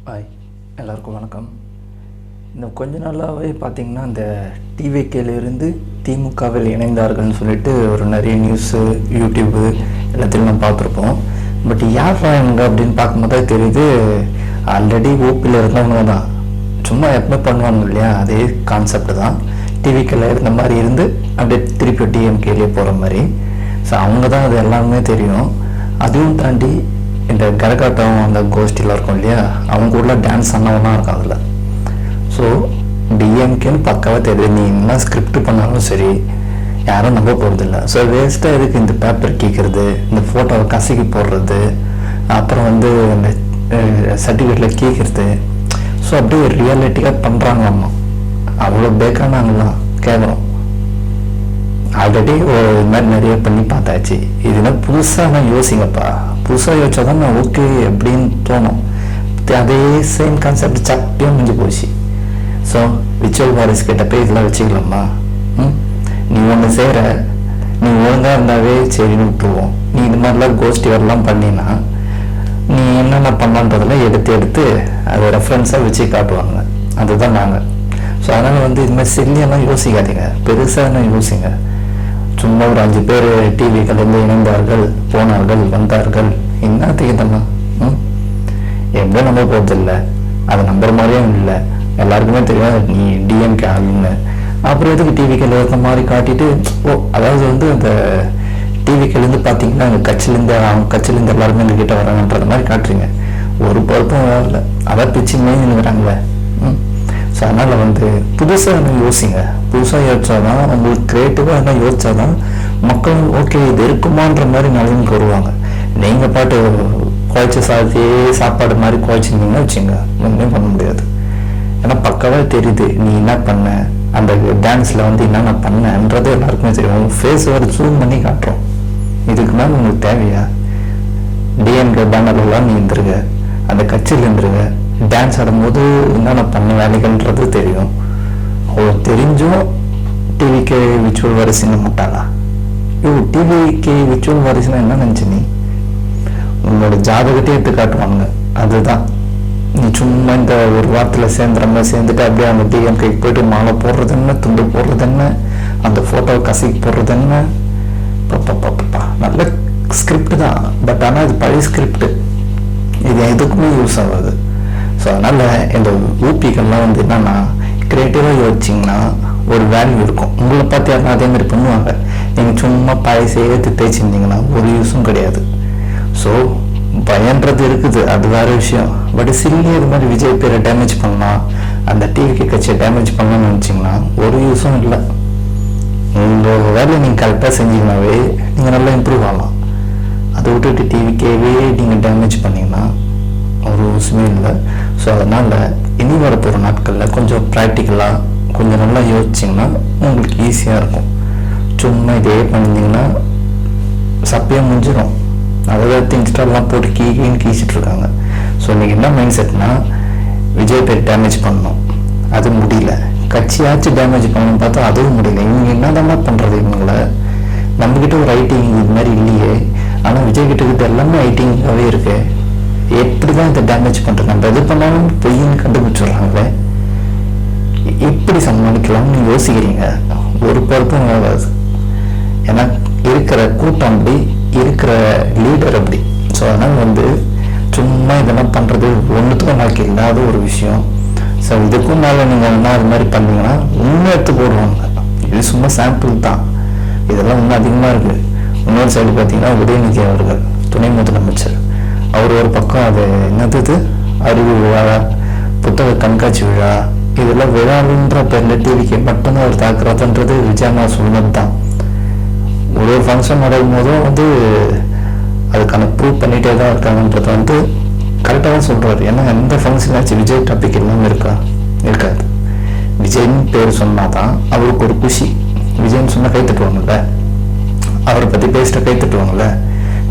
Hi, எல்லாருக்கும் வணக்கம். இந்த கொஞ்ச நாளாகவே பார்த்திங்கன்னா இந்த டிவிகேலேருந்து திமுகவில் இணைந்தார்கள்னு சொல்லிட்டு ஒரு நிறைய நியூஸு யூடியூப்பு எல்லாத்தையும் நம்ம பார்த்துருப்போம். பட் யார் இவங்க அப்படின்னு பார்க்கும்போது தான் தெரியுது, ஆல்ரெடி ஓபியில் இருந்தவங்க தான். சும்மா எப்போ பண்ணுவாங்க இல்லையா, அதே கான்செப்ட் தான். டிவிகேல இருந்த மாதிரி இருந்து அப்படியே திருப்பி டிஎம்கேலேயே போகிற மாதிரி. ஸோ அவங்க தான் அது எல்லாமே தெரியும். அதையும் தாண்டி இந்த கரகாட்டம் அந்த கோஷ்டிலாம் இருக்கும் இல்லையா, அவங்க கூட டான்ஸ் ஆனவனா இருக்கும் அதில். ஸோ டிஎம்கேன்னு பக்காவாக தெரியுது. நீ என்ன ஸ்கிரிப்ட் பண்ணாலும் சரி, யாரும் நம்ப போகிறதில்ல. ஸோ வேஸ்ட்டாக எதுக்கு இந்த பேப்பர் கேட்குறது, இந்த ஃபோட்டோவை கசக்கி போடுறது, அப்புறம் இந்த சர்டிஃபிகேட்டில் கேட்குறது. ஸோ அப்படியே ரியாலிட்டியாக பண்ணுறாங்களாம்மா. அவ்வளோ பேக்கானாங்களாம் கேட்குறோம். ஆல்ரெடி இது மாதிரி நிறைய பண்ணி பார்த்தாச்சு. இதுனா புதுசாக நான் யோசிங்கப்பா, புதுசாக யோசிச்சா தான் நான் ஓகே அப்படின்னு தோணும். அதே சேம் கான்செப்ட் சப்பியாக முடிஞ்சு போச்சு. ஸோ விச்சுவல் வாரிஸ் கிட்ட போய் இதெல்லாம் வச்சுக்கலாமா? நீ ஒன்று செய்கிற, நீ ஒழுங்காக இருந்தாவே சரின்னு விட்டுருவோம். நீ இது மாதிரிலாம் கோஷ்டி வரலாம் பண்ணினா நீ என்னென்ன பண்ணான்றதெல்லாம் எடுத்து அதை ரெஃபரன்ஸாக வச்சு காட்டுவாங்க. அதுதான் நாங்கள். ஸோ அதனால் இது மாதிரி சில்லியெல்லாம் யோசிக்காதீங்க, பெருசாக யோசிங்க. சும்மா ஒரு 5 பேர் டிவிகளிலிருந்து இணைந்தார்கள், போனார்கள், வந்தார்கள், என்னத்துக்கு இதெல்லாம்? எப்படியும் நம்ப போகிறதில்லை, அதை நம்புற மாதிரியும் இல்லை. எல்லாருக்குமே தெரியும் நீ டிஎம்கே ஆளுன்னு. அப்புறம் எதுக்கு டிவிக்கில் இருக்க மாதிரி காட்டிட்டு அதாவது அந்த டிவிக்கிலேருந்து பார்த்தீங்கன்னா அவங்க கட்சியிலேருந்து எல்லாருமே எங்ககிட்ட வராங்கன்றது மாதிரி காட்டுறீங்க. ஒரு பொறுப்பும் வரல, அதான் பிச்சு மேய்ஞ்சுங்கிறாங்களே. ஸோ அதனால் புதுசாக என்ன யோசிங்க. புதுசாக யோசிச்சாதான், உங்களுக்கு க்ரியேட்டிவாக என்ன யோசிச்சாதான் மக்கள் ஓகே இது இருக்குமான்ற மாதிரி நிலைமைக்கு வருவாங்க. நீங்கள் பாட்டு குழைச்ச சாப்பாடு மாதிரி குழைச்சிருந்தீங்கன்னா வச்சுங்க, ஒன்றுமே பண்ண முடியாது. ஏன்னா பக்காவாக தெரியுது நீ என்ன பண்ண, அந்த டான்ஸில் என்னென்ன பண்ணன்றது எல்லாருக்குமே தெரியும். உங்கள் ஃபேஸ் வர ஜூம் பண்ணி காட்டுறோம். இதுக்கு மேலே உங்களுக்கு தேவையா? டிஎம்கே பேனர்லாம் நீ இருந்துருங்க, அந்த கட்சியில் இருந்துருங்க. டான்ஸ் ஆடும்போது என்னென்ன பண்ண வேலைகள்ன்றது தெரியும். அவ்வளோ தெரிஞ்சும் டிவிகே விச்சுவல் வாரிசுன்னு முட்டாளா? டிவிகே விச்சுவல் வாரிசுனா என்ன நினச்சி நீ? உங்களோட ஜாதகத்தை எடுத்து காட்டுவாங்க. அதுதான் நீ சும்மா இந்த ஒரு வாரத்தில் சேர்ந்துட்டு அப்படியே அந்த டிஎம்கேக்கு போயிட்டு மாலை போடுறது என்ன, துண்டு போடுறது என்ன, அந்த ஃபோட்டோவை கசக்கி போடுறது என்ன. பாப்பா நல்ல ஸ்கிரிப்ட் தான், பட் ஆனால் இது பழைய ஸ்கிரிப்ட், இது எதுக்குமே யூஸ் ஆகாது. ஸோ அதனால் இந்த ஊபிகள்லாம் என்னன்னா க்ரியேட்டிவாக யோசிச்சிங்கன்னா ஒரு வேல்யூ இருக்கும். உங்களை பார்த்து யாருன்னா அதே மாதிரி பண்ணுவாங்க. நீங்கள் சும்மா சேர்த்து தேய்ச்சிருந்தீங்கன்னா ஒரு யூஸும் கிடையாது. ஸோ பயன்றது இருக்குது, அது வேறு விஷயம். பட் சில்லி இது மாதிரி விஜய் பேரை டேமேஜ் பண்ணலாம், அந்த டிவிக்கு கட்சியை டேமேஜ் பண்ணலாம்னு நினச்சிங்கன்னா ஒரு யூஸும் இல்லை. உங்கள் வேலையை நீங்கள் கரெக்டாக செஞ்சீங்கன்னாவே நீங்கள் நல்லா இம்ப்ரூவ் ஆகலாம். அதை விட்டுட்டு டிவிக்கேவே நீங்கள் டேமேஜ் பண்ணிங்கன்னா ஒரு யூஸுமே இல்லை. ஸோ அதனால் இனி வரப்போகிற நாட்களில் கொஞ்சம் ப்ராக்டிக்கலாக கொஞ்சம் நல்லா யோசிச்சிங்கன்னா உங்களுக்கு ஈஸியாக இருக்கும். சும்மா இதே பண்ணிங்கன்னா சப்பையாக முடிஞ்சிடும். அதாவது இன்ஸ்டாலாம் போட்டு கீன்னு கீச்சிட்ருக்காங்க. ஸோ இன்றைக்கி என்ன மைண்ட் செட்னா, விஜய் பேர் டேமேஜ் பண்ணணும், அது முடியல. கட்சியாச்சும் டேமேஜ் பண்ணணும்னு பார்த்தா அதுவும் முடியல. இவங்க என்ன பண்ணுறது? இவங்களை நம்மக்கிட்ட ஒரு ஐட்டிங் இது மாதிரி இல்லையே, ஆனால் விஜய் கிட்ட எல்லாமே ஐட்டிங்காகவே இருக்கு. எப்படி தான் இதை டேமேஜ் பண்ணுறது? நம்ம எது பண்ணாலும் பொய்ன்னு கண்டுபிடிச்சிடுறாங்களே, எப்படி சமாளிக்கலாம்னு யோசிக்கிறீங்க? ஒரு பொறுப்பும் ஆகாது. ஏன்னா இருக்கிற கூட்டம் அப்படி, இருக்கிற லீடர் அப்படி. ஸோ அதனால் சும்மா இதெல்லாம் பண்ணுறது ஒன்றுத்துக்கும் நாளைக்கு இல்லாத ஒரு விஷயம். ஸோ இதுக்கும் மேலே நீங்கள் அது மாதிரி பண்ணீங்கன்னா இன்னும் எடுத்து போடுவாங்க. இது சும்மா சாம்பிள் தான், இதெல்லாம் இன்னும் அதிகமாக இருக்குது. இன்னொரு சைடு பார்த்தீங்கன்னா உதயநிதி அவர்கள் துணை முதலமைச்சர், அவர் ஒரு பக்கம் அது என்னது அறிவு விழா, புத்தக கண்காட்சி விழா, இதெல்லாம் விழான்ற பேரில் டிவிக்கு மட்டும்தான் அவர் தாக்குறதுன்றது விஜயமா சொன்னது தான். ஒரு ஃபங்க்ஷன் நடக்கும் போதும் அதுக்கான ப்ரூவ் பண்ணிகிட்டே தான் இருக்காங்கன்றது கரெக்டாக தான் சொல்கிறாரு. ஏன்னா எந்த ஃபங்க்ஷன் ஆச்சு விஜய் டாபிக் இல்லாமல் இருக்காது. விஜய்னு பேர் சொன்னால் தான் அவருக்கு ஒரு குஷி. விஜய்னு சொன்னால் கை தட்டுவாங்கல்ல, அவரை பற்றி பேசிட்டு கை தட்டுவாங்கல்ல.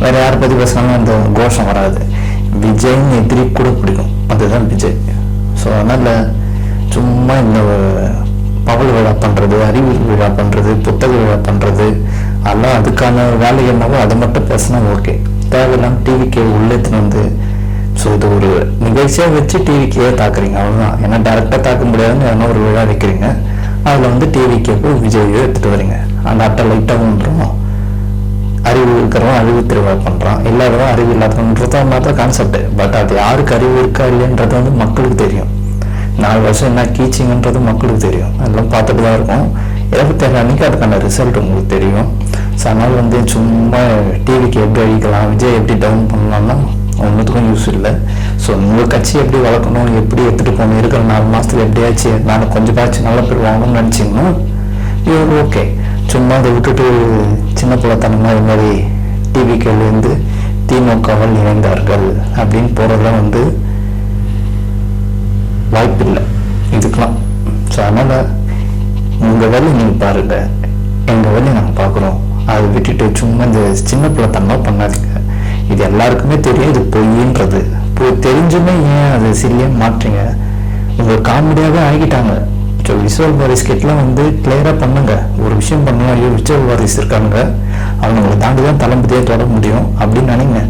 வேறு யாரை பற்றி பேசினாலும் அந்த கோஷம் வராது. விஜய்னு எதிரி கூட பிடிக்கும், அதுதான் விஜய். ஸோ அதனால் சும்மா இந்த பவல் விழா பண்ணுறது, அறிவியல் விழா பண்ணுறது, புத்தக விழா பண்ணுறது, அதெல்லாம் அதுக்கான வேலை என்னவோ அதை மட்டும் பேசினா ஓகே. தேவையில்லாமல் டிவிக்கு உள்ளேத்துன்னு ஸோ இது ஒரு நிகழ்ச்சியாக வச்சு டிவிக்கே தாக்குறீங்க, அவ்வளோதான். ஏன்னா டேரெக்டாக தாக்க முடியாதுன்னு எதனா ஒரு விழா வைக்கிறீங்க, அதில் வந்து டிவிக்கே போய் விஜயோ எடுத்துகிட்டு வரீங்க. அந்த அட்டை லைட்டாக வந்துடும், அறிவு இருக்கிறவன் அறிவு திருவிழா பண்ணுறான், இல்லாதவன் அறிவு இல்லாதவன்றத மாதிரி தான் கான்செப்ட். பட் அது யாருக்கு அறிவு இருக்கா இல்லைன்றது வந்து மக்களுக்கு தெரியும். 4 வருஷம் என்ன கீச்சிங்கன்றது மக்களுக்கு தெரியும், அதெல்லாம் பார்த்துட்டு தான் இருக்கும். 27 அன்னைக்கு அதுக்கான ரிசல்ட் உங்களுக்கு தெரியும். ஸோ அதனால் வந்து சும்மா டிவிக்கு எப்படி அழிக்கலாம், விஜய் எப்படி டவுன் பண்ணலாம்னா ஒன்றுத்துக்கும் யூஸ் இல்லை. ஸோ உங்கள் கட்சி எப்படி வளர்க்கணும், எப்படி எடுத்துகிட்டு போகணும், இருக்கிற 4 மாதத்துல எப்படியாச்சு நான் கொஞ்சம் காட்சி நல்ல பேர் வாங்கணும்னு நினச்சிங்கன்னா இவர் ஓகே. சும்மா அதை விட்டுட்டு சின்ன பிள்ளைத்தனமாக இது மாதிரி டிவிக்கேலேருந்து திமுகவில் இணைந்தார்கள் அப்படின்னு போகிறதெல்லாம் வந்து வாய்ப்பு இல்லை இதுக்கெலாம். ஸோ அதனால் உங்கள் வேலையை நீங்கள் பாருங்கள், எங்கள் வேலையை நாங்கள் பார்க்குறோம். அதை விட்டுட்டு சும்மா இந்த சின்ன பிள்ளைத்தனமாக பண்ணாதீங்க. இது எல்லாருக்குமே தெரியும் இது பொய்ன்றது. தெரிஞ்சுமே ஏன் அது சில்லியாக மாற்றுறீங்க? உங்கள் காமெடியாகவே ஆகிட்டாங்க. ஸோ விஷுவல் வாரிஸ் கிட்டலாம் வந்து கிளியராக பண்ணுங்க. ஒரு விஷயம் பண்ணணும், ஐயோ விஷுவல் வாரிஸ் இருக்காங்க, அவங்களை தாண்டி தான் தளபதியாக தொட முடியும் அப்படின்னு நினைங்க.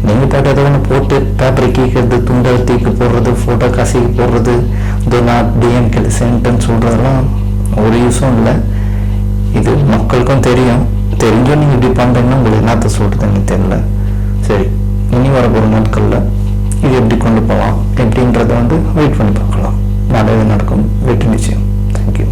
நீங்கள் பாட்டு எதை ஒன்று போட்டு பேப்பரை கீக்கிறது, துண்டை தீக்கு போடுறது, ஃபோட்டோ காசிக்கு போடுறது, இதோ நான் டிஎம்கே சென்டென்ஸ் சொல்கிறதெல்லாம் ஒரு யூஸும் இல்லை. இது மக்களுக்கும் தெரியும். தெரிஞ்சும் நீங்கள் இப்படி பண்ணுறீங்கன்னா உங்களுக்கு என்னத்த சொல்கிறதுன்னு தெரியல. சரி, இனி வரப்போகிற நாட்களில் இது எப்படி கொண்டு போகலாம் எப்படின்றத வந்து வெயிட் பண்ணி பார்க்கலாம். நல்லது நடக்கும், வெற்றி நிச்சயம். தேங்க்யூ.